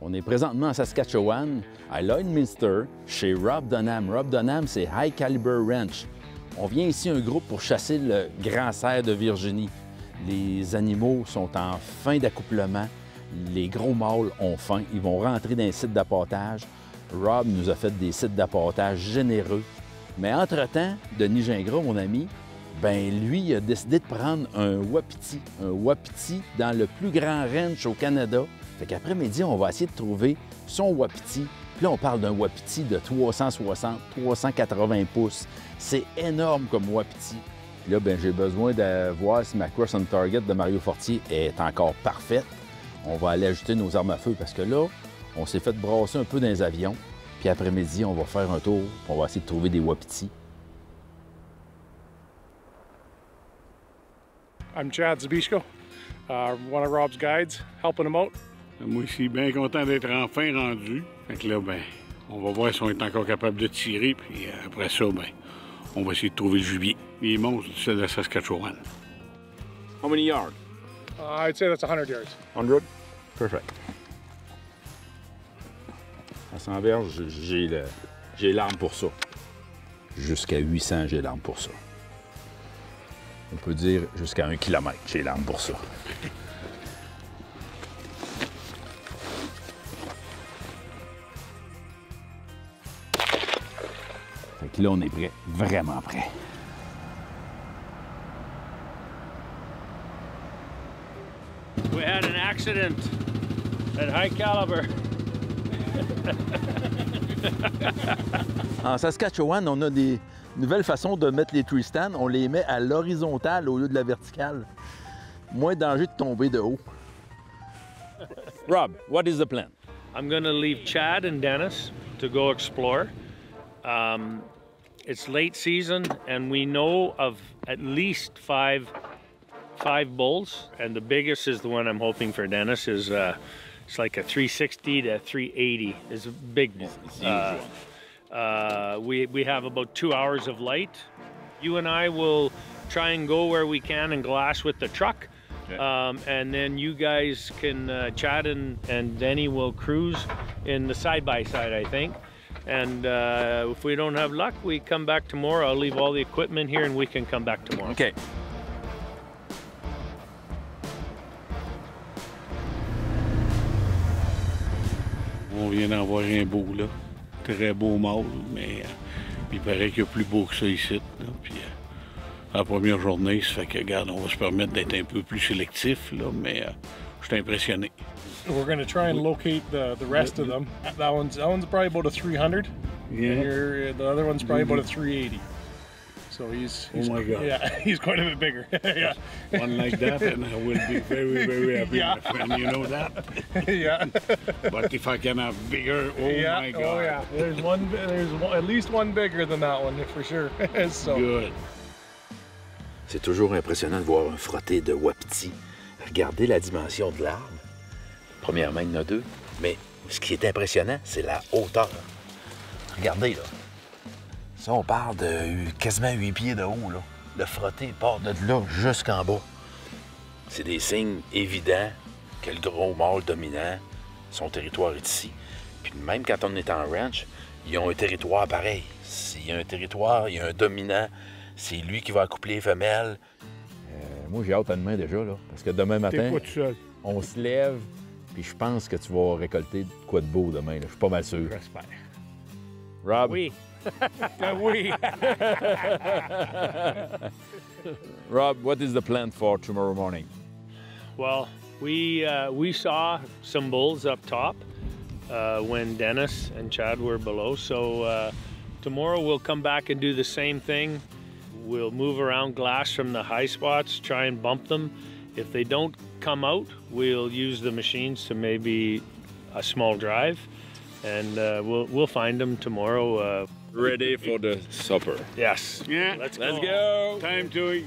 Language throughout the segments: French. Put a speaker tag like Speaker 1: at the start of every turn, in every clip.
Speaker 1: On est présentement en Saskatchewan, à Lloydminster, chez Rob Dunham. Rob Dunham, c'est High Caliber Ranch. On vient ici un groupe pour chasser le grand cerf de Virginie. Les animaux sont en fin d'accouplement. Les gros mâles ont faim. Ils vont rentrer dans un site d'appâtage. Rob nous a fait des sites d'appâtage généreux. Mais entre-temps, Denis Gingras, mon ami, ben lui, il a décidé de prendre un wapiti. Un wapiti dans le plus grand ranch au Canada. Fait qu'après-midi, on va essayer de trouver son wapiti. Puis là, on parle d'un wapiti de 360, 380 pouces. C'est énorme comme wapiti. Puis là, ben j'ai besoin de voir si ma Cross on Target de Mario Fortier est encore parfaite. On va aller ajouter nos armes à feu parce que là, on s'est fait brasser un peu dans les avions. Puis après-midi, on va faire un tour. On va essayer de trouver des wapitis.
Speaker 2: I'm Chad Zabishko, one of Rob's guides, helping him out.
Speaker 3: Moi, je suis bien content d'être enfin rendu. Fait que là, ben, on va voir si on est encore capable de tirer. Puis après ça, ben, on va essayer de trouver le gibier. Les monstres, c'est de la Saskatchewan.
Speaker 4: How many yards?
Speaker 2: I'd say that's 100 yards.
Speaker 4: 100? Perfect.
Speaker 1: À 100 verges, j'ai l'arme pour ça. Jusqu'à 800, j'ai l'arme pour ça. On peut dire jusqu'à 1 km, j'ai l'arme pour ça. Fait que là, on est prêt, vraiment prêt.
Speaker 5: We had an accident at High Caliber.
Speaker 1: En Saskatchewan, on a des nouvelles façons de mettre les tree stands. On les met à l'horizontale au lieu de la verticale. Moins de danger de tomber de haut. Rob, what is the plan?
Speaker 5: I'm going to leave Chad and Dennis to go explore. It's late season, and we know of at least five bulls, and the biggest is the one I'm hoping for. Dennis is it's like a 360 to 380. It's a big bull. We have about 2 hours of light. You and I will try and go where we can and glass with the truck. Okay. And then you guys can, Chad and Denny will cruise in the side-by-side, I think. And if we don't have luck, we come back tomorrow. I'll leave all the equipment here and we can come back tomorrow.
Speaker 1: OK.
Speaker 3: On vient d'en voir un beau, là. Très beau mâle, mais il paraît qu'il y a plus beau que ça ici. Là. Puis, la première journée, ça fait que, regarde, on va se permettre d'être un peu plus sélectif, là, mais je suis impressionné.
Speaker 2: We're going to try and locate the rest of them. That one's probably about a 300.
Speaker 3: Yeah.
Speaker 2: And the other one's probably about a 380. So he's
Speaker 3: oh my God.
Speaker 2: Yeah, he's quite a bit bigger. Yeah.
Speaker 3: One like that, and I will be very, very happy,
Speaker 2: Yeah.
Speaker 3: my friend. You know that.
Speaker 2: Yeah.
Speaker 3: But if I can have bigger, oh
Speaker 2: Yeah.
Speaker 3: my God.
Speaker 2: Oh yeah. There's at least one bigger than that one for sure. So.
Speaker 3: Good.
Speaker 1: C'est toujours impressionnant de voir un frotté de wapiti. Regardez la dimension de l'arbre. Premièrement, il y en a deux. Mais ce qui est impressionnant, c'est la hauteur. Regardez, là. Ça, on parle de quasiment 8 pieds de haut, là. Le frotté part de là jusqu'en bas. C'est des signes évidents que le gros mâle dominant, son territoire est ici. Puis même quand on est en ranch, ils ont un territoire pareil. S'il y a un territoire, il y a un dominant, c'est lui qui va accoupler les femelles. Moi, j'ai hâte à demain déjà, là. Parce que demain matin,
Speaker 3: T'es pas tout seul.
Speaker 1: on se lève, puis je pense que tu vas récolter de quoi de beau demain, là. Je suis pas mal sûr.
Speaker 3: J'espère.
Speaker 1: Rob?
Speaker 5: Oui.
Speaker 1: Oui. Rob, what is the plan for tomorrow morning?
Speaker 5: Well, we saw some bulls up top when Dennis and Chad were below. So tomorrow we'll come back and do the same thing. We'll move around glass from the high spots, try and bump them. If they don't come out, we'll use the machines to maybe a small drive, and we'll find them tomorrow.
Speaker 1: Ready for the supper.
Speaker 5: Yes.
Speaker 3: Yeah.
Speaker 5: Let's
Speaker 1: Let's
Speaker 5: go.
Speaker 1: go!
Speaker 3: Time to eat.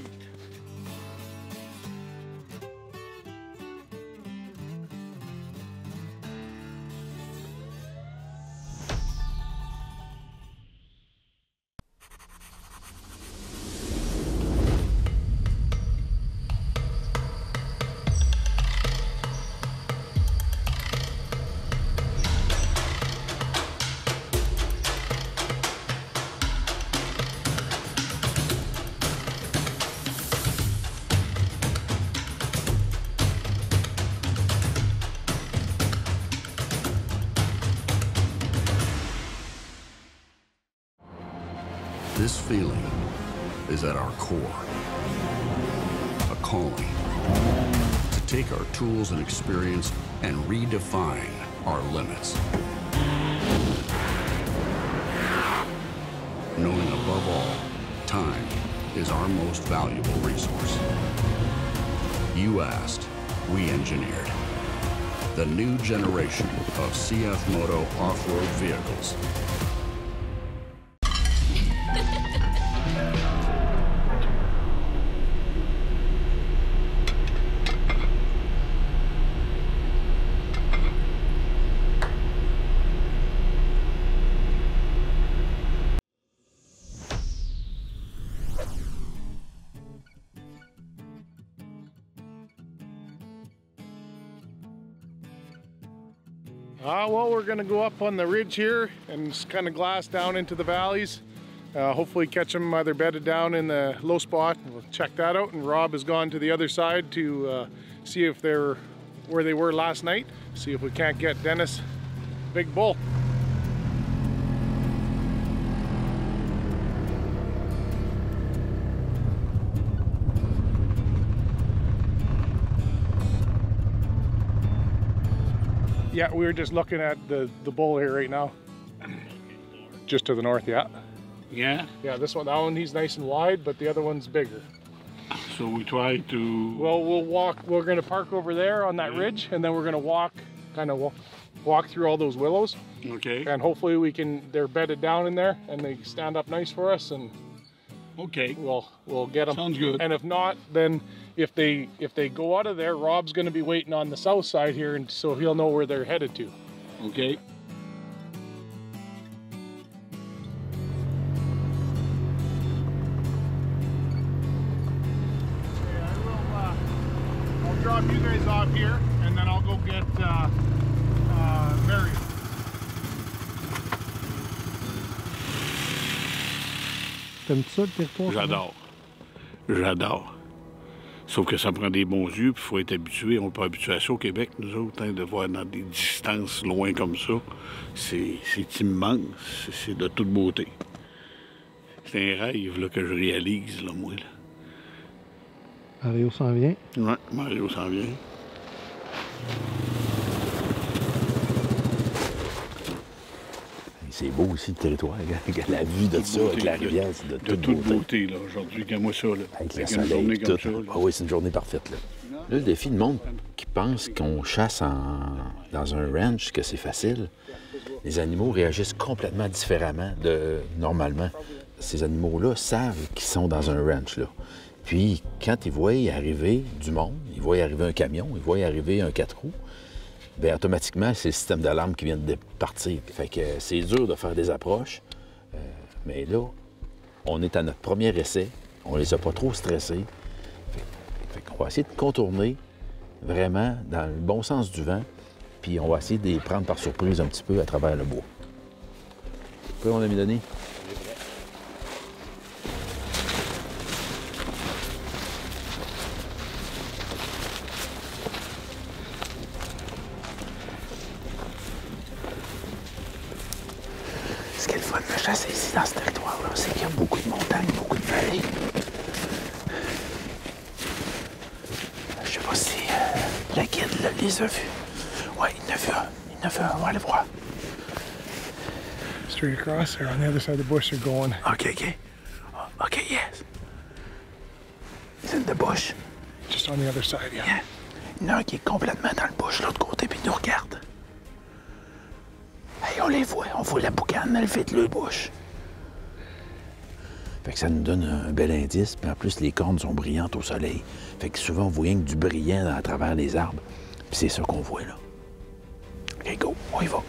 Speaker 6: This feeling is at our core, a calling to take our tools and experience and redefine our limits. Knowing above all, time is our most valuable resource. You asked, we engineered. The new generation of CF Moto off-road vehicles.
Speaker 2: Well, we're going to go up on the ridge here and just kind of glass down into the valleys. Hopefully catch them either bedded down in the low spot. We'll check that out. And Rob has gone to the other side to see if they're where they were last night. See if we can't get Dennis big bull. Yeah, we were just looking at the bull here right now. Just to the north, yeah.
Speaker 3: Yeah?
Speaker 2: Yeah, that one, he's nice and wide, but the other one's bigger.
Speaker 3: So we try to...
Speaker 2: Well, we'll walk, we're gonna park over there on that ridge, and then we're gonna walk, kind of walk through all those willows.
Speaker 3: Okay.
Speaker 2: And hopefully they're bedded down in there, and they stand up nice for us, and
Speaker 3: okay.
Speaker 2: We'll get them.
Speaker 3: Sounds good.
Speaker 2: And if not, then if they go out of there, Rob's gonna be waiting on the south side here, and so he'll know where they're headed to.
Speaker 3: Okay.
Speaker 2: I'll drop you guys off here, and then I'll go get Marion. T'aimes ça le territoire?
Speaker 3: J'adore. J'adore. Sauf que ça prend des bons yeux, puis il faut être habitué. On n'est pas habitué à ça au Québec, nous autres, hein, de voir dans des distances loin comme ça. C'est immense, c'est de toute beauté. C'est un rêve là, que je réalise, là, moi. Là.
Speaker 2: Mario s'en vient.
Speaker 3: Ouais, Mario s'en vient.
Speaker 1: C'est beau aussi le territoire, la vue de ça, avec la rivière, c'est de toute beauté.
Speaker 3: Là, aujourd'hui, regarde-moi ça, là.
Speaker 1: Avec le soleil, tout. Ah oui, c'est une journée parfaite, là. Là, le défi, le monde qui pense qu'on chasse dans un ranch, que c'est facile, les animaux réagissent complètement différemment de normalement. Ces animaux-là savent qu'ils sont dans un ranch, là. Puis, quand ils voient arriver du monde, ils voient arriver un camion, ils voient arriver un 4 roues, bien, automatiquement, c'est le système d'alarme qui vient de partir. Fait que c'est dur de faire des approches. Mais là, on est à notre premier essai. On les a pas trop stressés. Fait qu'on va essayer de contourner vraiment dans le bon sens du vent. Puis on va essayer de les prendre par surprise un petit peu à travers le bois. Prêt, mon ami Denis? Ce qui est le fun de chasser ici dans ce territoire-là, c'est qu'il y a beaucoup de montagnes, beaucoup de vallées. Je sais pas si le guide les a vus. Ouais, il en a vu un. Il en a vu un. On va aller voir.
Speaker 2: Straight across there on the other side of the bush they're going.
Speaker 1: OK. OK, yes. It's in the bush.
Speaker 2: Just on the other side, yeah.
Speaker 1: Yeah. Il y en a un qui est complètement dans le bush, l'autre côté, puis il nous regarde. Hey, on les voit, on voit la boucane dans le fait de leur bouche. Fait que ça nous donne un bel indice, puis en plus, les cornes sont brillantes au soleil. Fait que souvent, on voit rien que du brillant à travers les arbres. Puis c'est ça qu'on voit là. OK, go, on y va.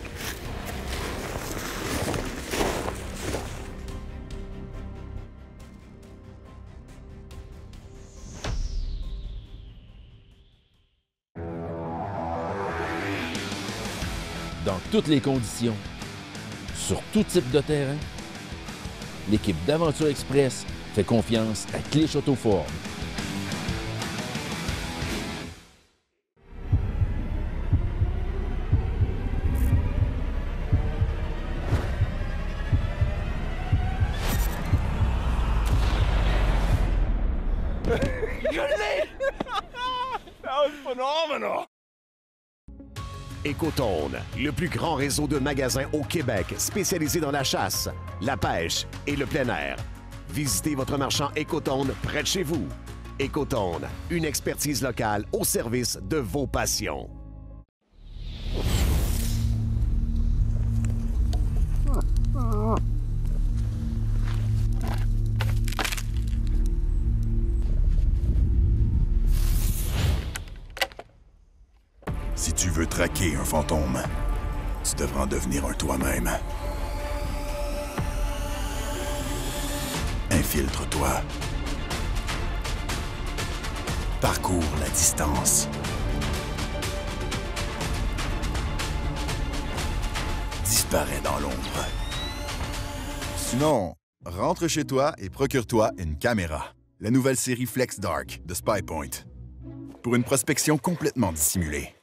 Speaker 1: Dans toutes les conditions, sur tout type de terrain, l'équipe d'Aventure Express fait confiance à Clich Auto Ford.
Speaker 7: phenomenal!
Speaker 8: Écotone, le plus grand réseau de magasins au Québec spécialisé dans la chasse, la pêche et le plein air. Visitez votre marchand Écotone près de chez vous. Écotone, une expertise locale au service de vos passions.
Speaker 9: Si tu veux traquer un fantôme, tu devras en devenir un toi-même. Infiltre-toi. Parcours la distance. Disparais dans l'ombre. Sinon, rentre chez toi et procure-toi une caméra. La nouvelle série Flex Dark de SpyPoint. Pour une prospection complètement dissimulée.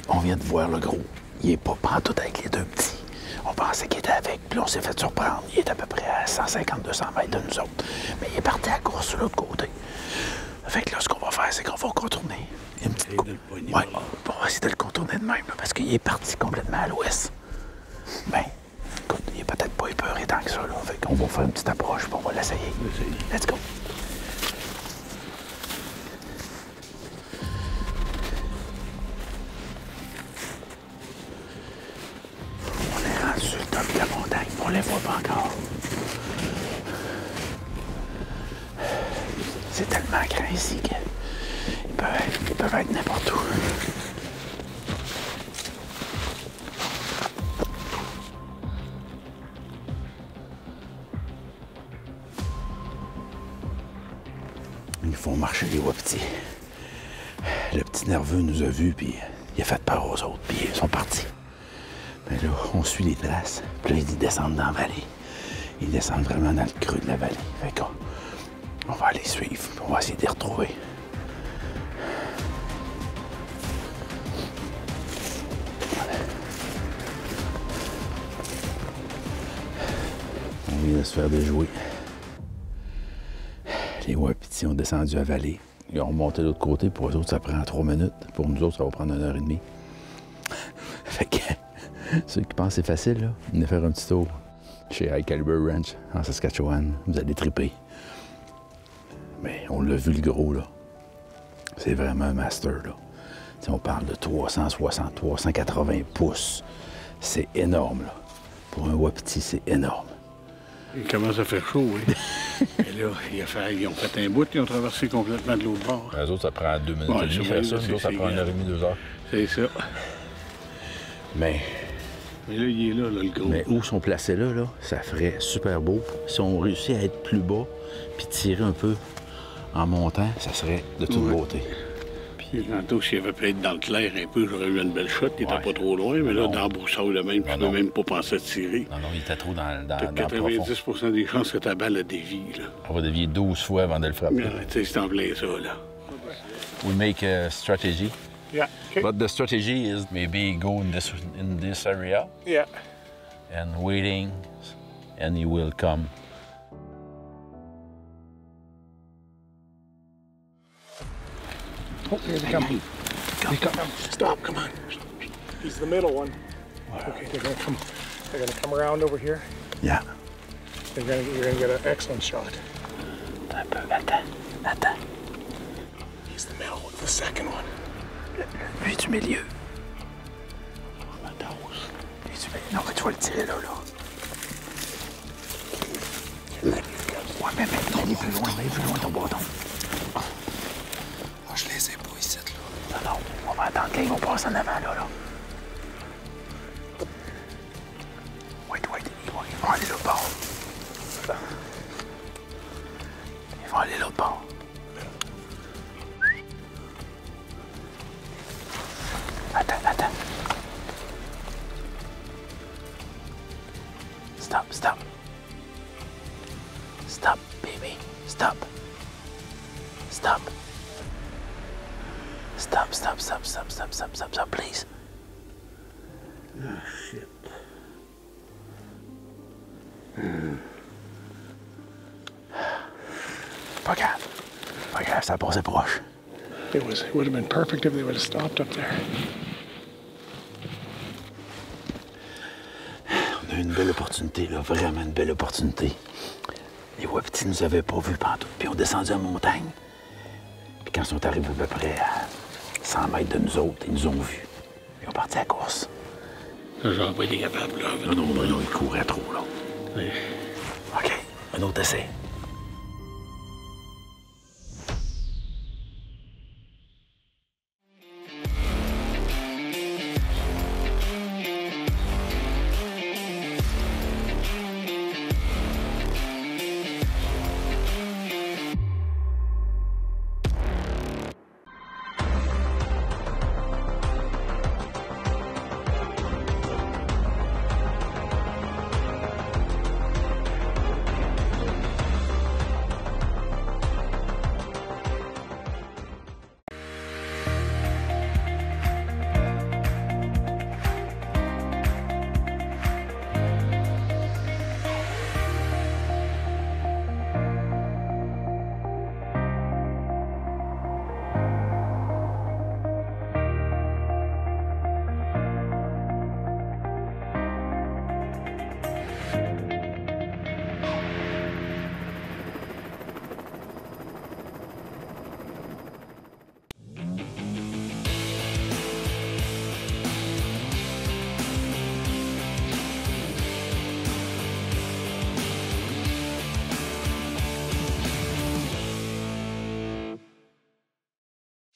Speaker 1: On vient de voir le gros. Il est pas pantoute avec les deux petits. On pensait qu'il était avec, puis on s'est fait surprendre. Il est à peu près à 150-200 mètres de nous autres. Mais il est parti à la course sur l'autre côté. Fait que là, ce qu'on va faire, c'est qu'on va contourner. Il y a une petite ouais, on va essayer de le contourner de même, là, parce qu'il est parti complètement à l'ouest. Ben, écoute, il est peut-être pas épeuré tant que ça, là. Fait qu'on va faire une petite approche, puis on va l'essayer. Let's go! On les voit pas encore. C'est tellement grand ici qu'ils peuvent être n'importe où. Ils font marcher les wapitis. Le petit nerveux nous a vus, puis il a fait peur aux autres, puis ils sont partis. Mais là, on suit les traces. Puis là, ils descendent dans la vallée. Ils descendent vraiment dans le creux de la vallée. Fait qu'on va aller suivre. On va essayer de les retrouver. On vient de se faire déjouer. Les wapitis ont descendu à la vallée. Ils ont remonté de l'autre côté. Pour eux autres, ça prend 3 minutes. Pour nous autres, ça va prendre 1h30. Fait que... Ceux qui pensent que c'est facile, là, venez faire un petit tour chez High Caliber Ranch, en Saskatchewan. Vous allez triper. Mais on l'a vu, le gros, là. C'est vraiment un master, là. T'sais, on parle de 360, 380 pouces. C'est énorme, là. Pour un wapiti, c'est énorme.
Speaker 3: Il commence à faire chaud, oui. Et là, ils ont fait un bout, ils ont traversé complètement de l'autre bord.
Speaker 1: Les autres, ça prend 2 minutes et demie faire ça. Nous autres, ça prend 1h30, 2 heures.
Speaker 3: C'est ça.
Speaker 1: Mais
Speaker 3: là, il est là, le gros.
Speaker 1: Mais où sont placés là, ça ferait super beau. Si on réussit à être plus bas, puis tirer un peu en montant, ça serait de toute beauté.
Speaker 3: Puis tantôt, s'il avait pu être dans le clair un peu, j'aurais eu une belle shot. Il était pas trop loin, mais là, dans la broussaille de même, je n'ai même pas pensé à tirer.
Speaker 1: Non, il était trop dans
Speaker 3: T'as 90% des chances que ta balle a dévié, là.
Speaker 1: On va dévier 12 fois avant de le frapper.
Speaker 3: Tu sais, c'est en plein ça, là.
Speaker 1: We make a strategy.
Speaker 2: Yeah. Okay.
Speaker 1: But the strategy is maybe go in this area.
Speaker 2: Yeah.
Speaker 1: And waiting, and he will come.
Speaker 2: Oh, here they come. Here they come. Stop, come on. He's the middle one. Wow. Okay, they're gonna come around over here.
Speaker 1: Yeah.
Speaker 2: You're gonna get an excellent shot.
Speaker 1: Attends.
Speaker 2: He's the middle, the second one.
Speaker 1: Lui du milieu. Non, mais tu vas le tirer là. Ouais, mais non, il est plus loin ton bâton.
Speaker 9: Ah, je les ai pas ici, là.
Speaker 1: Non, on va attendre qu'ils vont passer en avant, là. Wait, ils vont aller l'autre bord. Ils vont aller l'autre bord. Attends. Stop, baby. Stop, please.
Speaker 7: Ah, shit.
Speaker 1: Pas grave. Pas grave, ça a passé proche.
Speaker 2: It would have been perfect if they would have stopped up there.
Speaker 1: On a eu une belle opportunité, là, vraiment une belle opportunité. Les wapitis nous avaient pas vus pantoute, puis on descendu en montagne. Puis quand ils sont arrivés à peu près à 100 mètres de nous autres, ils nous ont vus. Ils ont parti à la course.
Speaker 3: J'aurais pas été capable, là.
Speaker 1: Non, ils couraient trop, là.
Speaker 3: Oui.
Speaker 1: OK, un autre essai.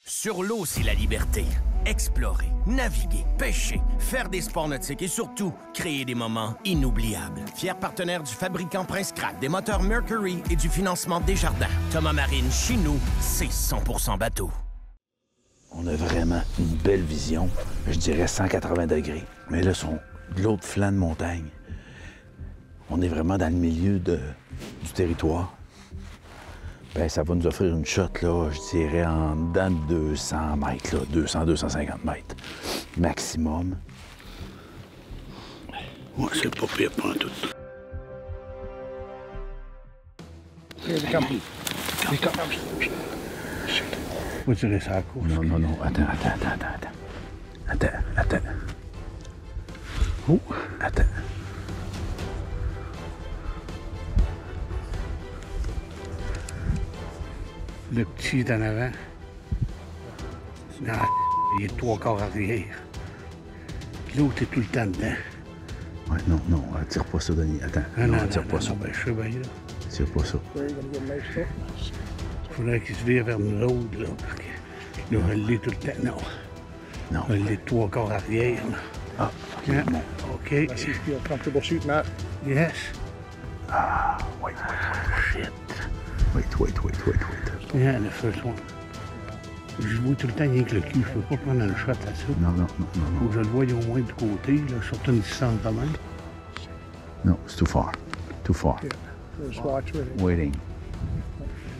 Speaker 10: Sur l'eau, c'est la liberté. Explorer, naviguer, pêcher, faire des sports nautiques et surtout, créer des moments inoubliables. Fier partenaire du fabricant Prince Craft, des moteurs Mercury et du financement Desjardins. Thomas Marine, chez nous, c'est 100% bateau.
Speaker 1: On a vraiment une belle vision, je dirais 180 degrés. Mais là, sont de l'autre flanc de montagne. On est vraiment dans le milieu du territoire. Bien, ça va nous offrir une shot, là, je dirais, en dedans de 200 mètres, là, 200-250 mètres maximum.
Speaker 3: Ouais, c'est pas pire pour tout.
Speaker 2: Here they come. They come.
Speaker 7: Faut tirer ça à la course.
Speaker 1: Non, attends.
Speaker 7: Oh.
Speaker 1: Attends.
Speaker 7: Le petit est en avant. Non, il est 3/4 arrière. Puis l'autre est tout le temps dedans.
Speaker 1: Ouais, non, tire pas ça, Denis. Attends.
Speaker 7: Non,
Speaker 1: tire pas ça.
Speaker 7: Ben, je sais bien, là.
Speaker 1: Tire pas ça.
Speaker 7: Il faudrait qu'il se vire vers nous autres, là. Parce que là, elle l'est tout le temps. Non. Elle l'est 3/4 arrière, là.
Speaker 1: Ah, OK.
Speaker 7: Yeah.
Speaker 1: Bon.
Speaker 7: OK.
Speaker 2: I see you feel comfortable shooting that.
Speaker 7: Yes.
Speaker 1: Ah, wait.
Speaker 7: Shit.
Speaker 1: Wait.
Speaker 7: Yeah, the first one. Je vois tout le temps rien que le cul. Je peux pas prendre un shot à ça.
Speaker 1: Non.
Speaker 7: Faut que je le voie au moins du côté, là, surtout une distance de même.
Speaker 1: No, it's too far.
Speaker 2: Yeah. Just watch with it.
Speaker 1: Waiting.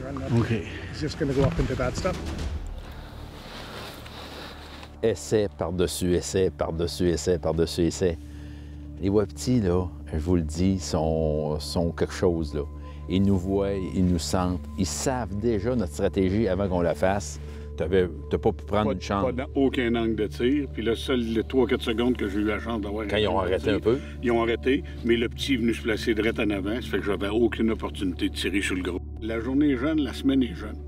Speaker 2: Run up.
Speaker 7: OK.
Speaker 2: He's just going to go up into that stuff.
Speaker 1: Essai par-dessus essai, par-dessus essai, par-dessus essai. Les wapitis, là, je vous le dis, sont quelque chose, là. Ils nous voient, ils nous sentent, ils savent déjà notre stratégie avant qu'on la fasse. T'as pas pu prendre une chance.
Speaker 3: Pas dans aucun angle de tir. Puis là, seuls les 3-4 secondes que j'ai eu la chance d'avoir...
Speaker 1: Quand ils ont arrêté un peu?
Speaker 3: Ils ont arrêté, mais le petit est venu se placer direct en avant. Ça fait que j'avais aucune opportunité de tirer sur le gros. La journée est jeune, la semaine est jeune.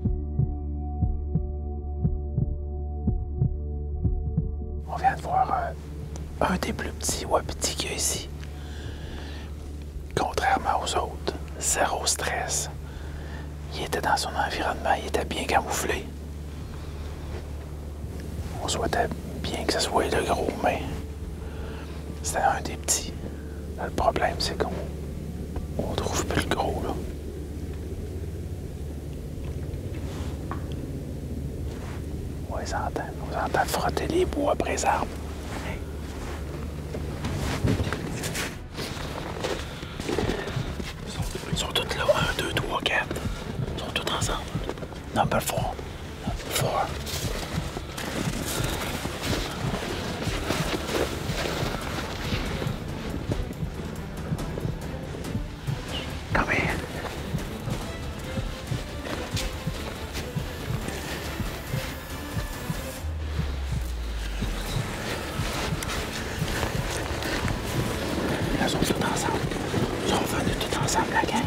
Speaker 1: On vient de voir un des plus petits wapitis qu'il y a ici. Contrairement aux autres, zéro stress. Il était dans son environnement, il était bien camouflé. On souhaitait bien que ce soit le gros, mais c'était un des petits. Là, le problème, c'est qu'on trouve plus le gros, là. On les entend. On les entend frotter les bois après les arbres. Ils sont tous là. 1, 2, 3, 4. Ils sont tous ensemble. Number 4. Number 4. eux sont tous ensemble. Ils sont venus tous ensemble, la gang.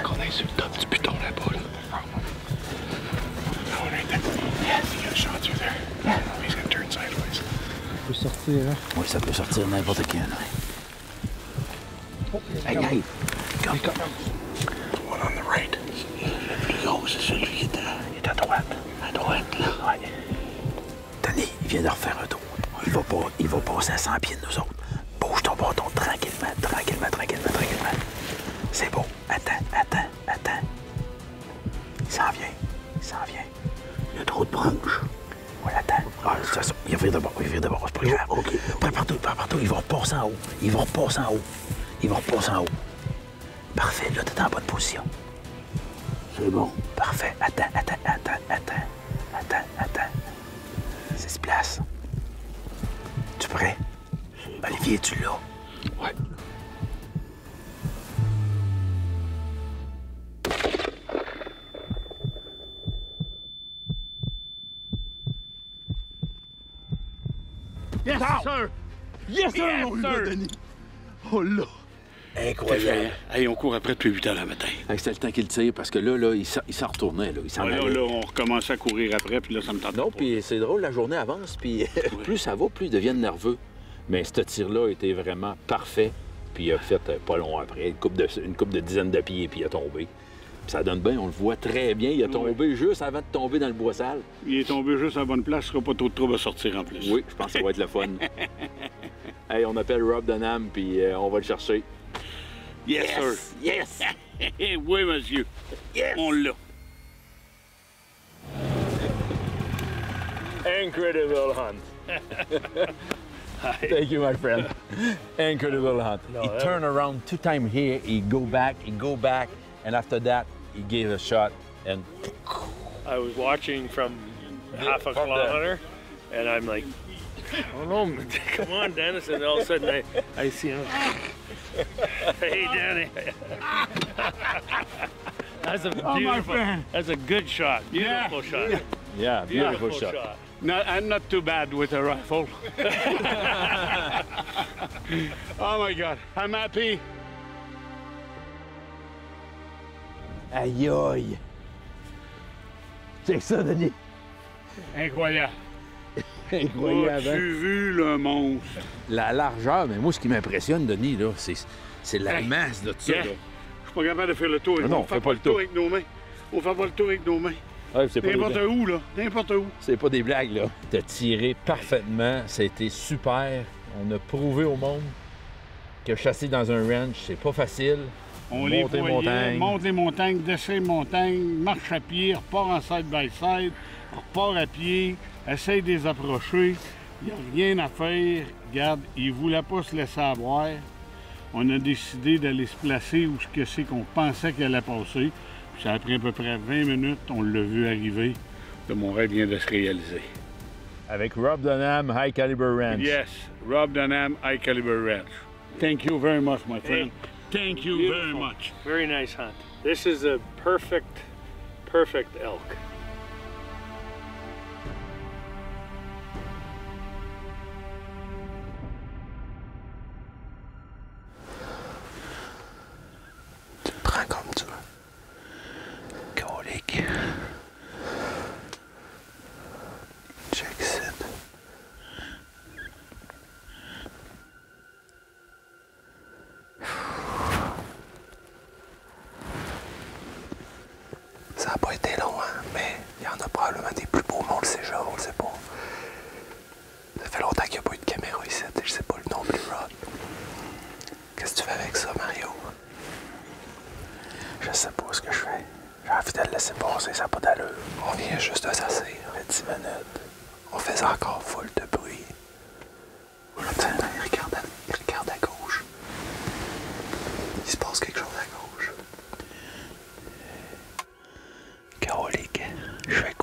Speaker 7: On est sur le top du buton là-bas, là. Oh, right there. Yes. You got a shot through there. Yeah. He's gonna turn sideways. Ça peut sortir, là.
Speaker 1: Oui, ça peut sortir n'importe quand. Oh, hey, hey! Go.
Speaker 7: One on the right.
Speaker 1: Le plus gros, c'est celui qui est à droite. À droite, là. Ouais. Denis, il vient de refaire un tour. Il va passer à 100 pieds de nous autres. Bouge ton bâton tranquillement, tranquillement, tranquillement, tranquillement. C'est beau. Attends. Il s'en vient. Il y a trop de branches. Oui, attends. Ah, ça, il vire de bord, c'est pas grave. OK. Prépare-toi, ils vont repasser en haut. Parfait, là, t'es en bonne position. C'est bon. Parfait. Attends. 6 places. Tu prêt? Olivier, es-tu là?
Speaker 7: Ouais.
Speaker 3: Yes, sir! Yes, sir!
Speaker 7: Oh là, Denis! Oh là!
Speaker 1: Incroyable.
Speaker 3: Hey, on court après depuis 8 heures le matin.
Speaker 1: Hey, c'était le temps qu'il tire parce que là, il s'en retournait. Là, il s'en allait.
Speaker 3: Là, on recommençait à courir après, puis là, ça me tente
Speaker 1: Non,
Speaker 3: pas.
Speaker 1: puis c'est drôle, la journée avance, puis plus ça va, plus ils deviennent nerveux. Mais ce tir-là était vraiment parfait, puis il a fait pas long après, une coupe de dizaines de pieds, puis il a tombé. Puis ça donne bien, on le voit très bien, il a tombé juste avant de tomber dans le bois sale.
Speaker 3: Il est tombé juste à la bonne place, il sera pas trop de trouble à sortir en plus.
Speaker 1: Oui, je pense que ça va être le fun. Hey, on appelle Rob Dunham, puis on va le chercher.
Speaker 3: Yes, sir!
Speaker 1: Yes!
Speaker 3: Oui, monsieur.
Speaker 1: Yes!
Speaker 3: On l'a.
Speaker 5: Incredible hunt.
Speaker 1: Thank you, my friend. Incredible hunt. He turned around 2 times here, he go back, and after that, he gave a shot, and...
Speaker 5: I was watching from half a kilometer, and I'm like, I don't know, come on, Dennis. And all of a sudden, I see him. Hey, Danny. That's a beautiful, that's a good shot. Beautiful shot.
Speaker 1: Yeah, beautiful shot.
Speaker 3: I'm not too bad with a rifle. Oh, my God. I'm happy.
Speaker 1: Aïe, aïe! C'est ça, Denis?
Speaker 3: Incroyable.
Speaker 1: Incroyable, hein?
Speaker 3: As-tu vu le monstre?
Speaker 1: La largeur, mais moi, ce qui m'impressionne, Denis, là, c'est la masse de ça.
Speaker 3: Yeah.
Speaker 1: Là.
Speaker 3: Je suis pas capable de faire le tour.
Speaker 1: Non,
Speaker 3: on fait
Speaker 1: pas le tour
Speaker 3: avec nos mains. On fait pas le tour avec nos mains.
Speaker 1: Ouais, c'est pas
Speaker 3: N'importe où, là. N'importe où.
Speaker 1: C'est pas des blagues, là. T'as tiré parfaitement. Ça a été super. On a prouvé au monde que chasser dans un ranch, c'est pas facile.
Speaker 3: On les voyait, monte les montagnes, descend les montagnes, marche à pied, repart en side-by-side, repart à pied, essaye de les approcher. Il n'y a rien à faire. Regarde, ils ne voulaient pas se laisser avoir. On a décidé d'aller se placer où c'est qu'on pensait qu'elle allait passer. Puis ça a pris à peu près 20 minutes, on l'a vu arriver. Mon rêve vient de se réaliser.
Speaker 1: Avec Rob Dunham, High Caliber Ranch.
Speaker 3: Yes, Rob Dunham, High Caliber Ranch. Thank you very much, my friend. Thank you very much.
Speaker 5: Very nice hunt. This is a perfect elk.
Speaker 1: Tu te prends comme tu veux. Colique. Check it. Ça n'a pas été long, hein, mais il y en a probablement des plus beaux mondes ces jours, on le sait pas. Ça fait longtemps qu'il n'y a pas eu de caméra ici, je sais pas le nom plus Rod. Qu'est-ce que tu fais avec ça, Mario? Je sais pas ce que je fais. J'ai envie de le laisser passer, ça n'a pas d'allure. On vient juste de s'asseoir, ça fait 10 minutes. On faisait encore full de bruit. Tiens, il regarde à gauche. Il se passe quelque chose à gauche. Carolique, je fais